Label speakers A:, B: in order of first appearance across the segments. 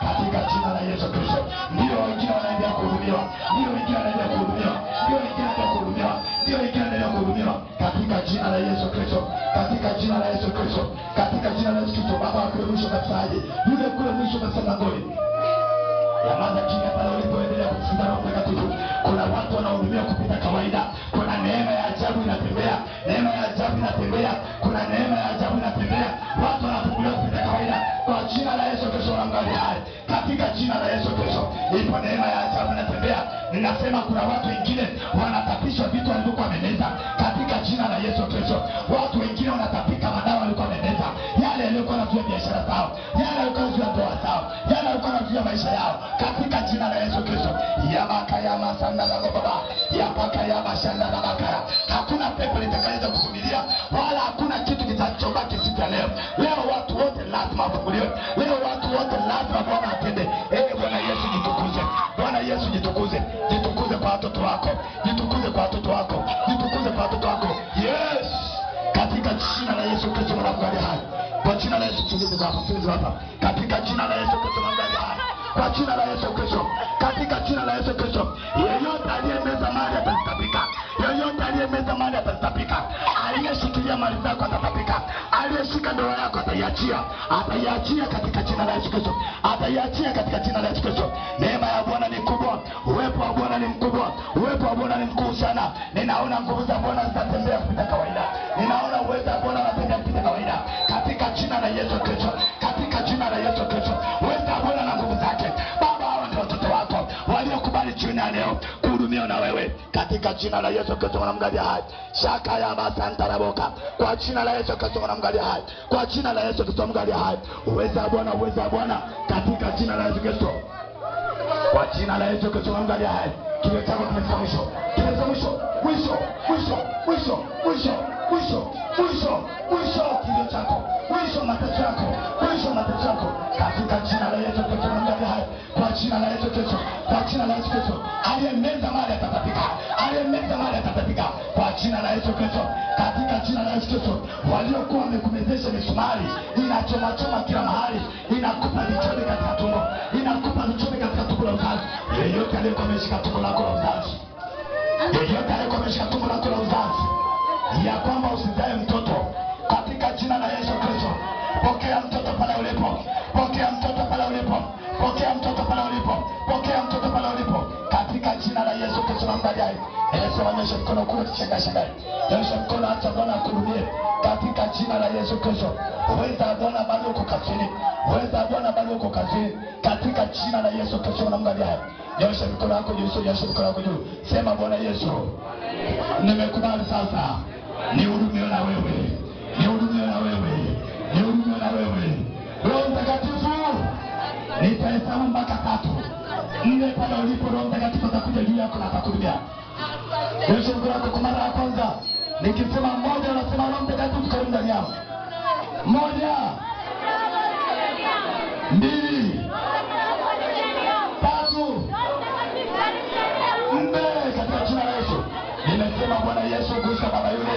A: katika jina la Yesu Kristo. Ndio wengine wanaendelea kuhudumiwa, ndio wengine wanaendelea kuhudumiwa, ndio wengine wanaendelea kuhudumiwa, ndio wengine wanaendelea kuhudumiwa katika jina la Yesu Kristo, katika jina la Yesu Kristo, katika jina la Yesu Kristo. Baba kule mwisho katikaaje, yule kule mwisho kasema ngoni yamaza kimya pale ulipoendelea kufunga Roho Mtakatifu. Kuna watu wanaohudumia kupita kawaida. Kuna neema ya ajabu inatembea, neema ya ajabu inatembea, kuna neema ya ajabu inatembea. Watu wanafunguliwa kupita kawaida kwa jina la Yesu Kristo. Naangalia hai katika jina la Yesu Kristo, ipo neema ya ajabu inatembea. Ninasema kuna watu wengine wanatapishwa vitu walivyokuwa wamemeza katika jina la Yesu Kristo. Watu wengine wanatapika madawa walikuwa wamemeza, yale yaliokuwa yanazuia biashara zao, yale yaliokuwa yanazuia ndoa zao, yale yaliokuwa yanazuia maisha yao katika jina la Yesu Kristo. Yamakayama sanda la baba, yapakayama shanda la bakara. Hakuna pepo litakayeweza kuvumilia, wala hakuna kitu kitachobaki siku ya leo. Leo watu wote lazima wafunguliwe. Leo watu wote lazima Bwana atende. Bwana Yesu jitukuze, Bwana Yesu jitukuze. Jitukuze kwa watoto wako, jitukuze kwa watoto wako, jitukuze kwa watoto wako. Yes, katika jina la Yesu Kristo. Mwanangalia hai kwa jina la Yesu. Tulize hapa, tulize hapa katika jina la Yesu Kristo. Mwanangalia hai kwa jina la Yesu Kristo, katika jina la Yesu Kristo. Yeyote aliyemeza mali atazitapika, yeyote aliyemeza mali atazitapika, aliyeshikilia mali zako atatapika, aliyeshika ndoa yako ataiachia, ataiachia katika jina la Yesu Kristo, ataiachia katika jina la Yesu Kristo. Neema ya Bwana ni kubwa, uwepo wa Bwana ni mkubwa, uwepo wa Bwana ni mkuu sana. Ninaona nguvu za Bwana zitatembea kupita kawaida, ninaona uwezo wa Bwana unatembea kupita kawaida katika jina la Yesu Kristo, katika jina la Yesu Kristo. Uwezo wa Bwana na nguvu zake. Baba, hao ndio watoto wako waliokubali jioni ya leo kuhudumiwa na wewe katika jina la Yesu Kristo. Mwanamgalia hai shaka ya basanta la boka kwa jina la Yesu Kristo. Mwanamgalia hai kwa jina la Yesu Kristo. Mwanamgalia hai uwezo wa Bwana, uwezo wa Bwana katika jina la Yesu Kristo, kwa jina la Yesu Kristo. Mwanamgalia hai kile chako kimefika mwisho, kimefika mwisho, mwisho, mwisho, mwisho, mwisho, mwisho, mwisho, mwisho, kile chako mwisho, mateso yako mwisho, mateso yako katika jina la Yesu Kristo. Mwanamgalia hai kwa jina la Yesu Kristo, kwa jina la Yesu Kristo. Aliyemeza mali atatapika, aliyemeza mali atatapika kwa jina la Yesu Kristo, katika jina la Yesu Kristo. Waliokuwa wamekumezesha misumari inachoma choma kila mahali, inakupa vichomi katika tumbo, inakupa vichomi katika tumbo la uzazi. Yeyote aliyekuwa ameshika tumbo lako la uzazi, yeyote aliyekuwa ameshika tumbo lako la uzazi ya kwamba usizae mtoto, katika jina la Yesu Kristo, pokea mtoto pale ulipo, pokea mtoto pale ulipo, pokea mtoto pale ulipo, pokea mtoto pale ulipo katika jina la Yesu Kristo. Mwangalie Yesu, onyesha mkono kule, tuchanga shanga, onyesha mkono, acha Bwana akurudie katika jina la Yesu Kristo. Uweza Bwana bado uko kazini, uweza Bwana bado uko kazini katika jina la Yesu Kristo. Mwangalie onyesha mkono wako juu, onyesha mkono wako juu, sema Bwana Yesu, nimekubali sasa nihudumiwe na wewe, nihudumiwe na wewe, nihudumiwe na wewe. Roho Mtakatifu, nitahesabu mpaka 3, 4 pale ulipo. Roho Mtakatifu atakuja juu yako na atakuhudumia. Yesu mkono wako kwa mara ya kwanza, nikisema 1 unasema Roho Mtakatifu karibu ndani yako. 1, 2, 3, 4 katika jina la Yesu. Nimesema Bwana Yesu gusa baba yule,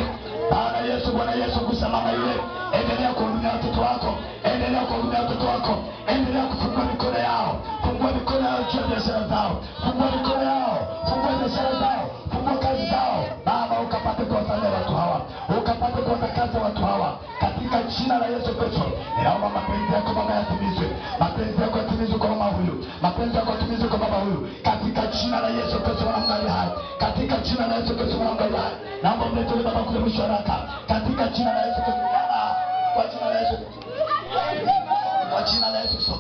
A: Bwana Yesu, Bwana Yesu gusa mama yule. Endelea kuhudumia watoto wako, endelea kuhudumia watoto wako, endelea kufungua mikono yao, fungua mikono yao juu ya biashara zao, fungua mikono yao, fungua biashara zao, fungua kazi zao. Baba, ukapate kuwasamehe watu hawa, ukapate kuwatakasa watu hawa katika jina la Yesu Kristo. Ninaomba mapenzi yako Baba yatimizwe, mapenzi yako yatimizwe kwa mama huyu, mapenzi yako yatimizwe kwa baba huyu katika jina la Yesu Kristo. Mwanangalia hai katika jina la Yesu Kristo. Mwanangalia hai naomba mletele baba kule mwisho haraka katika jina la Yesu Kristo. Kwa jina la Yesu, kwa jina la Yesu Kristo,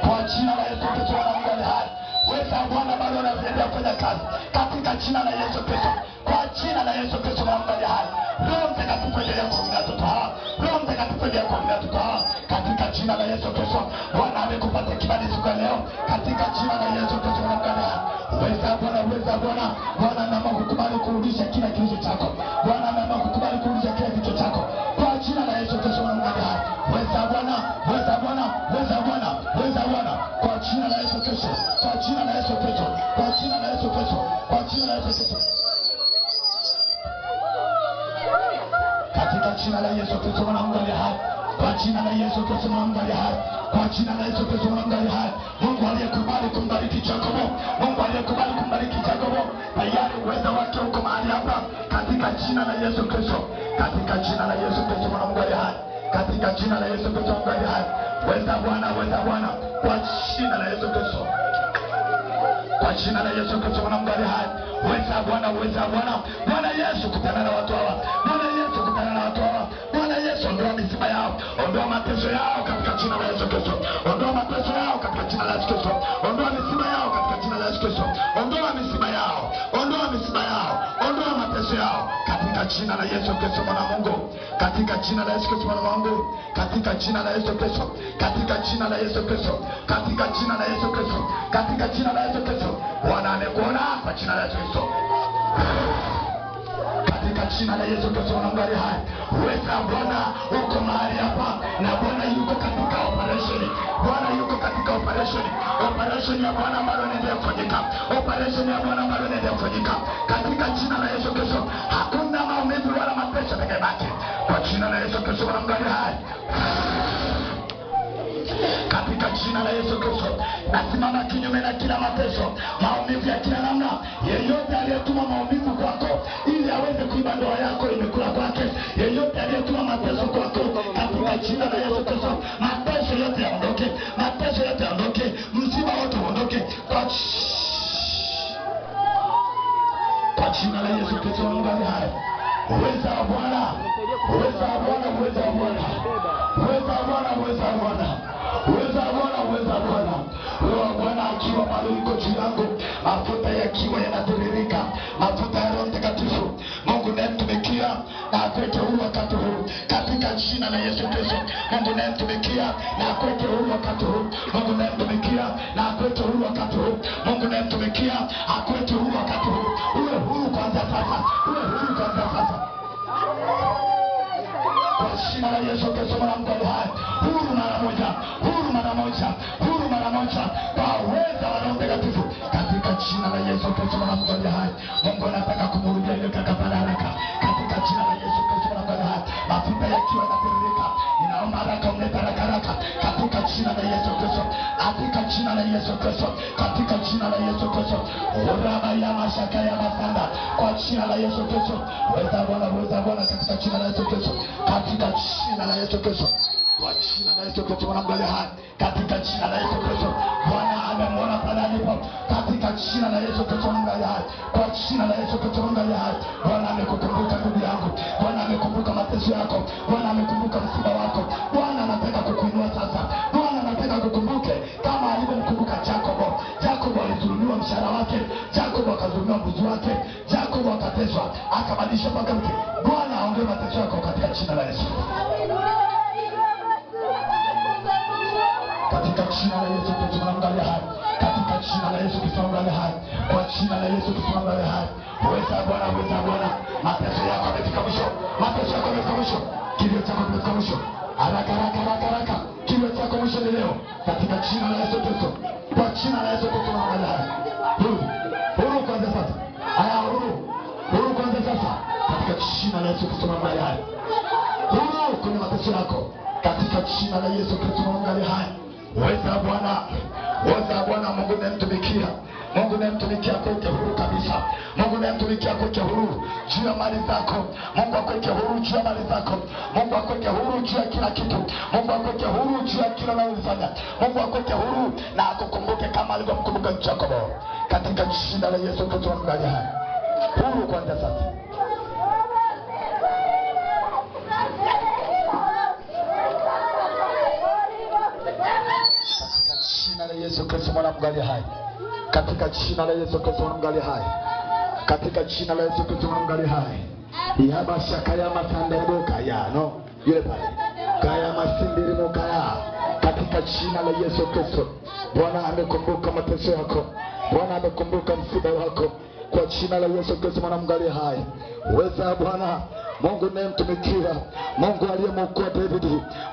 A: kwa jina la Yesu Kristo. Mwanangalia hai weza Bwana bado anaendelea kufanya kazi katika jina la Yesu Kristo, kwa jina la Yesu Kristo. Mwanangalia hai Roho Mtakatifu endelea kuhudumia watoto hawa, Roho Mtakatifu endelea kuhudumia watoto hawa katika jina la Yesu Kristo. Bwana amekupatia kibali siku ya leo katika jina la Yesu Kristo. Mwanangalia hai weza Bwana, weza Bwana. Bwana anaomba kukubali kurudisha kila kilicho chako, Bwana anaomba kukubali kurudisha kila kilicho chako kwa jina la Yesu Kristo. Mwanangalia hai weza Bwana, weza Bwana, weza Bwana, weza Bwana kwa jina la Yesu Kristo, kwa jina la Yesu Kristo, kwa jina la Yesu Kristo, kwa jina la Yesu Kristo, katika jina la Yesu Kristo. Mwanangalia hai kwa jina la Yesu Kristo Mungu aliye hai, kwa jina la Yesu Kristo Mungu aliye hai. Mungu aliyekubali kumbariki Jacobo, Mungu aliyekubali kumbariki Jacobo, tayari uweza wake uko mahali hapa katika jina la Yesu Kristo, katika jina la Yesu Kristo Mungu aliye hai, katika jina la Yesu Kristo Mungu aliye hai. Weza Bwana, weza Bwana, kwa jina la Yesu Kristo, kwa jina la Yesu Kristo Mungu aliye hai. Weza Bwana, weza Bwana. Bwana Yesu, kutana na watu hawa. Bwana Yesu, kutana na watu hawa. Bwana Yesu, ondoa misiba yao, ondoa mateso yao katika jina la Yesu Kristo. Ondoa mateso yao katika jina la Yesu Kristo. Ondoa misiba yao katika jina la Yesu Kristo. Ondoa misiba yao, ondoa misiba yao, ondoa mateso yao katika jina la Yesu Kristo Mwana wa Mungu, katika jina la Yesu Kristo Mwana wa Mungu, katika jina la Yesu Kristo, katika jina la Yesu Kristo, katika jina la Yesu Kristo, katika jina la Yesu Kristo. Bwana amekuona kwa jina la Yesu Kristo, katika jina la Yesu Kristo Mungu aliye hai. Weza Bwana uko mahali hapa, na Bwana yuko katika operation. Bwana yuko katika operation. Operation ya Bwana ambayo inaendelea kufanyika, operation ya Bwana ambayo inaendelea kufanyika katika jina la Yesu Kristo. Hakuna maumivu wala mateso yatakayobaki kwa jina la Yesu Kristo Mungu aliye hai, katika jina la Yesu Kristo. Nasimama kinyume na kila mateso, maumivu ya kila namna. Yeyote aliyetuma maumivu kwako ili aweze kuiba ndoa yako, imekula kwake. Yeyote aliyetuma mateso kwako, katika jina la Yesu Kristo, mateso yote yaondoke, mateso yote yaondoke, msiba wote uondoke kwa jina la Yesu Kristo Mungu aliye hai. Uweza wa Bwana, uweza wa Bwana, uweza wa Bwana, uweza wa Bwana, uweza wa Bwana, uweza wa Bwana, uweza wa Bwana. Roho wa Bwana akiwa bado yuko juu yangu, mafuta yakiwa yanatiririka, mafuta ya Roho Mtakatifu. Mungu nayemtumikia na akweke huru wakati huu katika jina la Yesu Kristo. Mungu nayemtumikia na akweke huru wakati huu. Mungu nayemtumikia na akweke huru wakati huu. Mungu nayemtumikia akweke huru wakati huu. Uwe huru kwanza sasa, uwe huru kwanza sasa kwa jina la Yesu Kristo Mungu aliye hai. Huru mara moja, huru mara moja, huru mara moja kwa uweza wa Roho Mtakatifu katika jina la Yesu Kristo Mungu aliye hai. Mungu anataka kumrudia ile kaka pale haraka katika jina la Yesu Kristo Mungu aliye hai. Mafuta yakiwa yanatiririka, ninaomba haraka umlete haraka katika jina la Yesu Kristo, katika jina la Yesu Kristo, katika jina la Yesu Kristo. Uraba ya mashaka ya masanda kwa jina la Yesu Kristo. Weza Bwana, weza Bwana katika jina la Yesu Kristo, katika jina la Yesu Kristo, kwa jina la Yesu Kristo Mungu aliye hai, katika jina la Yesu Kristo. Bwana amemwona pale alipo katika jina la Yesu Kristo Mungu aliye hai, kwa jina la Yesu Kristo Mungu aliye hai. Bwana amekukumbuka ndugu yangu, Bwana amekumbuka mateso yako, Bwana amekumbuka msiba wako. Bwana anataka kukuinua sasa, Bwana anataka kukumbuke kama alivyomkumbuka Jacobo. Jacobo alidhulumiwa mshahara wake, Jacobo akadhulumiwa mbuzi wake, Jacobo akateswa, akabadilisha mpaka mke. Bwana aondoe mateso yako katika jina la Yesu, katika jina la Yesu Kristo Mungu aliye hai, katika jina la Yesu Kristo Mungu aliye hai, kwa jina la Yesu Kristo Mungu aliye hai. Uweza Bwana, uweza Bwana. Mateso yako yamefika mwisho, mateso yako yamefika mwisho, kilio chako kimefika mwisho. Haraka haraka haraka haraka, kilio chako mwisho ni leo katika jina la Yesu Kristo, kwa jina la Yesu Kristo Mungu aliye hai. Huru, huru kwanza sasa. Haya, huru, huru kwanza sasa katika jina la Yesu Kristo Mungu aliye hai. Huru kwenye mateso yako katika jina la Yesu Kristo Mungu aliye hai. Weza Bwana, weza Bwana. Mungu nayemtumikia, Mungu nayemtumikia akweke huru kabisa. Mungu nayemtumikia akweke huru juu ya mali zako. Mungu akweke huru juu ya mali zako. Mungu akweke huru juu ya kila kitu. Mungu akweke huru juu ya kila unalofanya. Mungu akweke huru na akukumbuke kama alivyomkumbuka Jacobo katika jina la Yesu Kristo Mungu aliye hai. Huru kwanza sasa. Jina la Yesu Kristo Mungu aliye hai, katika jina la Yesu Kristo Mungu aliye hai, katika jina la Yesu Kristo Mungu aliye hai. Yaba shakaya matanderuka ya no yule pale kaya masindiruka ya, katika jina la Yesu Kristo. Bwana amekumbuka mateso yako, Bwana amekumbuka msiba wako, kwa jina la Yesu Kristo mwana Mungu aliye hai. Uweza Bwana Mungu ninayemtumikia, Mungu aliyemwokoa David,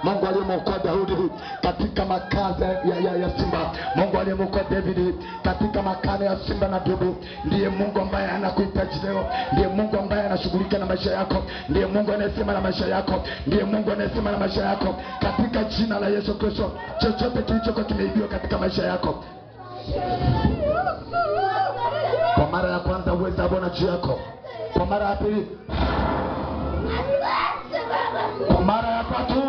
A: Mungu aliyemwokoa Daudi katika makazi ya simba, Mungu aliyemwokoa David katika makane ya simba na dubu, ndiye Mungu ambaye anakuhitaji leo, ndiye Mungu ambaye anashughulika na maisha yako, ndiye Mungu anayesema na maisha yako, ndiye Mungu anayesema na maisha yako katika jina la Yesu Kristo. Chochote kilichokuwa kimeibiwa katika maisha yako, kwa mara ya kwanza uweza Bwana juu yako, kwa mara ya pili, kwa mara ya tatu,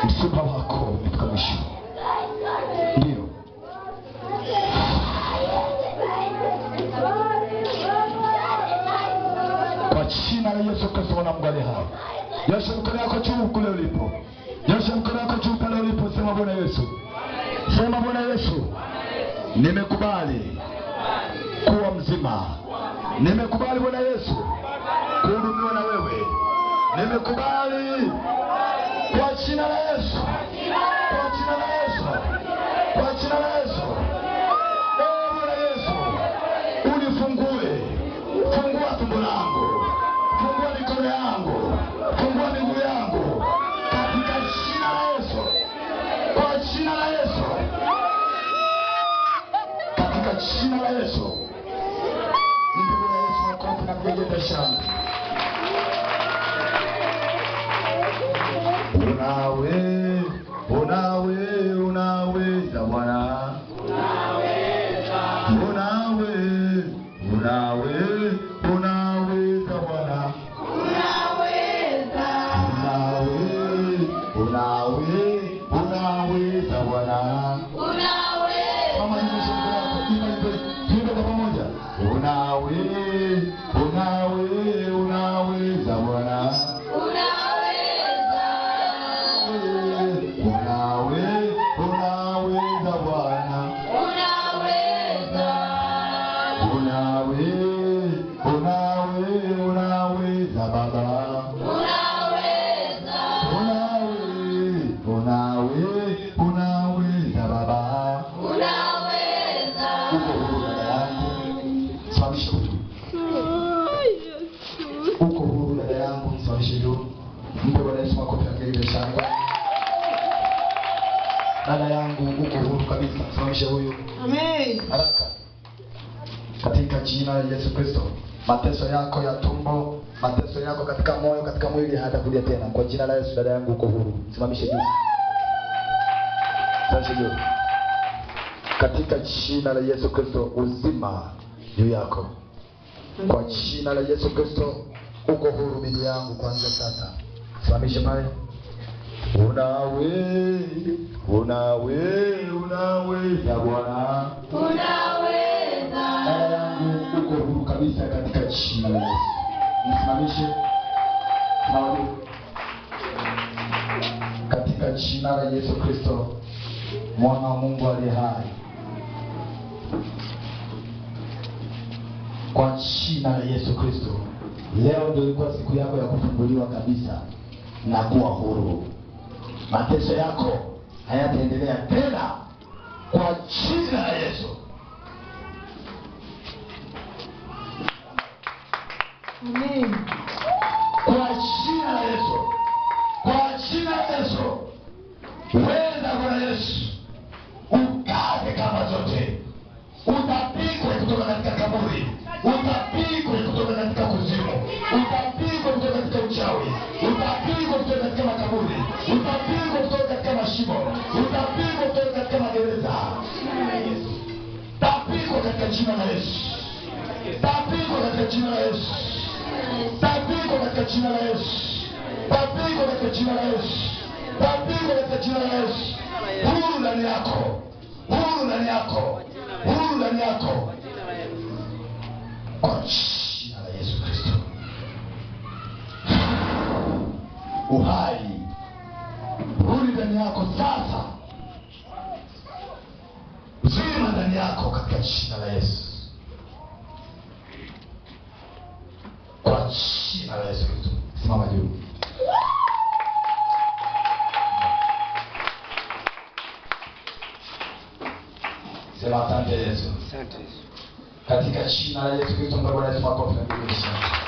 A: msiba wako umefika mwisho. Ndio kwa jina la Yesu Kristo mwana Mungu aliye hai. Nyosha mkono wako juu kule ulipo. Nyosha mkono wako juu pale ulipo, sema Bwana Yesu. Sema Bwana Yesu, nimekubali kuwa mzima. Nimekubali Bwana Yesu kuhudumiwa na wewe. Nimekubali kwa jina la Yesu. Kwa jina la Yesu. Kwa jina la Yesu. Bwana Yesu, unifungue. Fungua tumbo langu. Fungua mikono yangu. Fungua miguu yangu. Katika jina la Yesu. Kwa jina la Yesu. Katika jina la Yesu. Mpe Bwana Yesu makofi na kupiga shangwe. Unaweza Bwana. Unaweza Bwana. Unaweza Bwana. Mama nimesha yako imba kwa pamoja. Unaweza Bwana. Unaweza Baba. Unaweza Baba. Uko huru dada yangu, simamisha juu. Uko huru dada yangu, simamisha juu. Mpe Bwana Yesu makofi na kelele shangwe. Dada yangu uko huru kabisa, simamisha huyu.
B: Amen.
A: Haraka. Katika jina la Yesu Kristo, mateso yako ya tumbo, mateso yako katika moyo, katika mwili hatakuja tena. Kwa jina la Yesu dada yangu uko huru. Simamisha juu. Simamisha juu. Katika jina la Yesu Kristo, uzima juu yako. Kwa jina la Yesu Kristo uko huru bibi yangu kuanzia sasa. Simamisha pale. Unaweza Bwana. Dada yangu uko huru kabisa katika jina la Yesu. Msimamishe. Katika jina la Yesu Kristo mwana wa Mungu aliye hai. Kwa jina la Yesu Kristo, leo ndio ilikuwa siku yako ya kufunguliwa kabisa na kuwa huru. Mateso yako hayataendelea tena kwa jina la Yesu.
B: Amen.
A: Kwa jina la Yesu. Kwa jina la Yesu. Wenda Bwana Yesu ukate kama zote. Utapigwe kutoka katika kaburi. Utapigwe kutoka katika kuzimu. Utapigwe kutoka katika uchawi. Utapigwe kutoka katika makaburi. Utapigwe kutoka katika mashimo. Utapigwe kutoka katika magereza. Tapigwe katika jina la Yesu. Tapigwe katika jina la Yesu. Tapigwe katika jina la Yesu. Tapigwe katika jina la Yesu. Tapigwe katika jina la Yesu. Huru ndani yako. Huru ndani yako. Huru ndani yako. Kwa jina la Yesu Kristo. Uhai. Huru ndani yako sasa. Uzima ndani yako katika jina la Yesu. Kwa jina la Yesu Kristo. Simama juu. katika jina la Yesu Kristo. Bwana Yesu, makofi na Biblia.